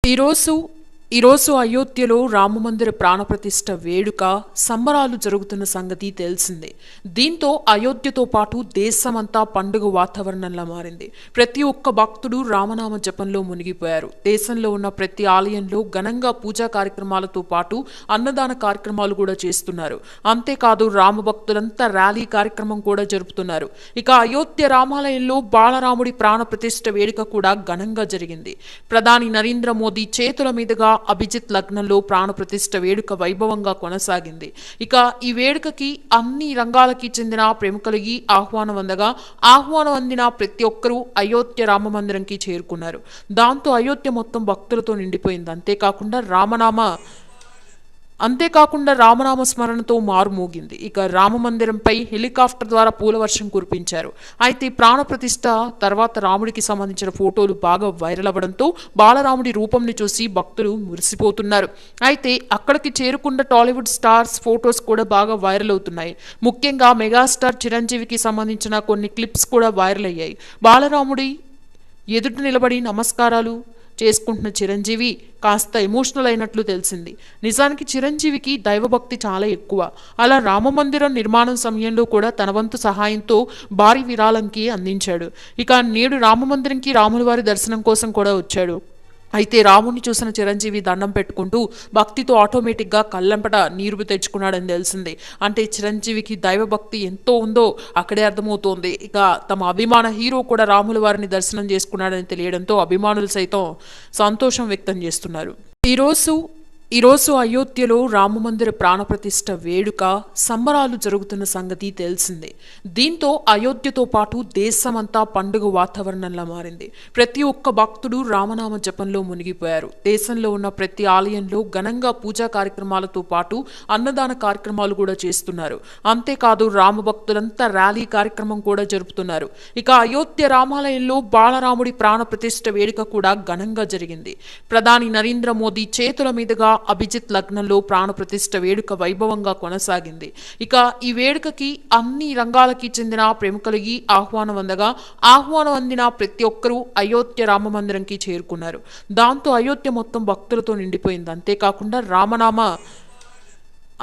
ఈరోజు ఈరోజు అయోధ్యలో రామమందిర ప్రాణప్రతిష్ఠ వేడుక సంబరాలు జరుగుతున్న సంగతి తెలిసిందే. దీంతో అయోధ్యతో పాటు దేశమంతా పండుగ వాతావరణంలా మారింది. ప్రతి ఒక్క భక్తుడు రామనామ జపంలో మునిగిపోయారు. దేశంలో ఉన్న ప్రతి ఆలయంలో ఘనంగా పూజా కార్యక్రమాలతో పాటు అన్నదాన కార్యక్రమాలు కూడా చేస్తున్నారు. అంతేకాదు రామభక్తులంతా ర్యాలీ కార్యక్రమం కూడా జరుపుతున్నారు. ఇక అయోధ్య రామాలయంలో బాలరాముడి ప్రాణప్రతిష్ఠ వేడుక కూడా ఘనంగా జరిగింది. ప్రధాని నరేంద్ర మోదీ చేతుల మీదుగా అభిజిత్ లగ్నంలో ప్రాణప్రతిష్ఠ వేడుక వైభవంగా కొనసాగింది. ఇక ఈ వేడుకకి అన్ని రంగాలకి చెందిన ప్రముఖులకి ఆహ్వానం అందిన ప్రతి ఒక్కరూ అయోధ్య రామ మందిరంకి చేరుకున్నారు. దాంతో అయోధ్య మొత్తం భక్తులతో నిండిపోయింది. అంతేకాకుండా రామనామ స్మరణతో మారుమోగింది. ఇక రామమందిరంపై హెలికాప్టర్ ద్వారా పూల వర్షం కురిపించారు. అయితే ప్రాణప్రతిష్ఠ తర్వాత రాముడికి సంబంధించిన ఫోటోలు బాగా వైరల్ అవ్వడంతో బాలరాముడి రూపంని చూసి భక్తులు మురిసిపోతున్నారు. అయితే అక్కడికి చేరుకున్న టాలీవుడ్ స్టార్స్ ఫొటోస్ కూడా బాగా వైరల్ అవుతున్నాయి. ముఖ్యంగా మెగాస్టార్ చిరంజీవికి సంబంధించిన కొన్ని క్లిప్స్ కూడా వైరల్ అయ్యాయి. బాలరాముడి ఎదుట నిలబడి నమస్కారాలు చేసుకుంటున్న చిరంజీవి కాస్త ఎమోషనల్ అయినట్లు తెలిసింది. నిజానికి చిరంజీవికి దైవభక్తి చాలా ఎక్కువ. అలా రామమందిరం నిర్మాణం సమయంలో కూడా తన వంతు సహాయంతో భారీ విరాళంకి అందించాడు. ఇక నేడు రామమందిరంకి రాములవారి దర్శనం కోసం కూడా వచ్చాడు. అయితే రాముడిని చూసిన చిరంజీవి దండం పెట్టుకుంటూ భక్తితో ఆటోమేటిక్గా కళ్ళంపట నీరు తెచ్చుకున్నాడని తెలిసింది. అంటే చిరంజీవికి దైవభక్తి ఎంతో ఉందో అక్కడే అర్థమవుతోంది. ఇక తమ అభిమాన హీరో కూడా రాముల వారిని దర్శనం చేసుకున్నాడని తెలియడంతో అభిమానులు సైతం సంతోషం వ్యక్తం చేస్తున్నారు. ఈరోజు అయోధ్యలో రామమందిర ప్రాణప్రతిష్ఠ వేడుక సంబరాలు జరుగుతున్న సంగతి తెలిసిందే. దీంతో అయోధ్యతో పాటు దేశమంతా పండుగ వాతావరణంలా మారింది. ప్రతి ఒక్క భక్తుడు రామనామ జపంలో మునిగిపోయారు. దేశంలో ఉన్న ప్రతి ఆలయంలో ఘనంగా పూజా కార్యక్రమాలతో పాటు అన్నదాన కార్యక్రమాలు కూడా చేస్తున్నారు. అంతేకాదు రామభక్తులంతా ర్యాలీ కార్యక్రమం కూడా జరుపుతున్నారు. ఇక అయోధ్య రామాలయంలో బాలరాముడి ప్రాణప్రతిష్ఠ వేడుక కూడా ఘనంగా జరిగింది. ప్రధాని నరేంద్ర మోదీ చేతుల మీదుగా అభిజిత్ లగ్నంలో ప్రాణప్రతిష్ఠ వేడుక వైభవంగా కొనసాగింది. ఇక ఈ వేడుకకి అన్ని రంగాలకి చెందిన ప్రముఖులకి ఆహ్వానం అందిన ప్రతి ఒక్కరూ అయోధ్య రామ మందిరంకి చేరుకున్నారు. దాంతో అయోధ్య మొత్తం భక్తులతో నిండిపోయింది.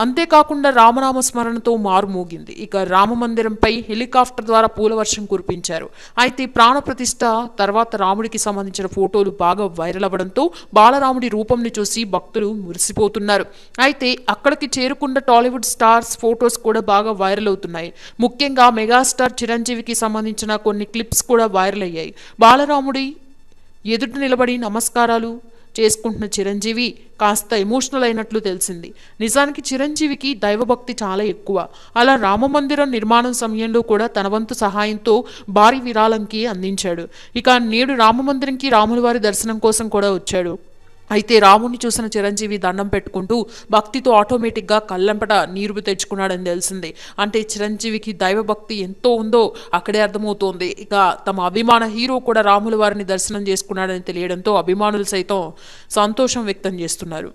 అంతేకాకుండా రామనామ స్మరణతో మారుమోగింది. ఇక రామమందిరంపై హెలికాప్టర్ ద్వారా పూల వర్షం కురిపించారు. అయితే ప్రాణప్రతిష్ఠ తర్వాత రాముడికి సంబంధించిన ఫోటోలు బాగా వైరల్ అవ్వడంతో బాలరాముడి రూపంని చూసి భక్తులు మురిసిపోతున్నారు. అయితే అక్కడికి చేరుకున్న టాలీవుడ్ స్టార్స్ ఫొటోస్ కూడా బాగా వైరల్ అవుతున్నాయి. ముఖ్యంగా మెగాస్టార్ చిరంజీవికి సంబంధించిన కొన్ని క్లిప్స్ కూడా వైరల్ అయ్యాయి. బాలరాముడి ఎదుట నిలబడి నమస్కారాలు చేసుకుంటున్న చిరంజీవి కాస్త ఎమోషనల్ అయినట్లు తెలిసింది. నిజానికి చిరంజీవికి దైవభక్తి చాలా ఎక్కువ. అలా రామమందిరం నిర్మాణం సమయంలో కూడా తన వంతు సహాయంతో భారీ విరాళంకి అందించాడు. ఇక నేడు రామమందిరంకి రాములవారి దర్శనం కోసం కూడా వచ్చాడు. అయితే రాముడిని చూసిన చిరంజీవి దండం పెట్టుకుంటూ భక్తితో ఆటోమేటిక్గా కళ్ళంపట నీరు తెచ్చుకున్నాడని తెలిసింది. అంటే చిరంజీవికి దైవభక్తి ఎంతో ఉందో అక్కడే అర్థమవుతోంది. ఇక తమ అభిమాన హీరో కూడా రాముల వారిని దర్శనం చేసుకున్నాడని తెలియడంతో అభిమానులు సైతం సంతోషం వ్యక్తం చేస్తున్నారు.